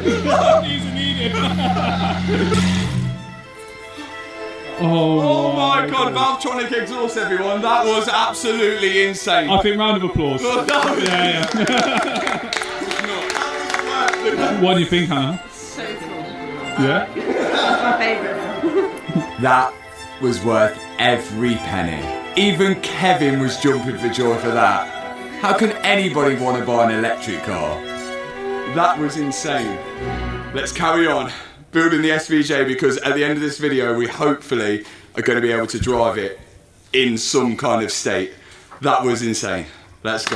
He's an idiot. Oh my god, Valvetronic exhaust, everyone. That was absolutely insane. I think round of applause. Yeah. What do you think, Hannah? So cool. Yeah? That's my favourite. That was worth every penny. Even Kevin was jumping for joy for that. How can anybody want to buy an electric car? That was insane. Let's carry on building the SVJ, because at the end of this video we hopefully are going to be able to drive it in some kind of state. That was insane. Let's go.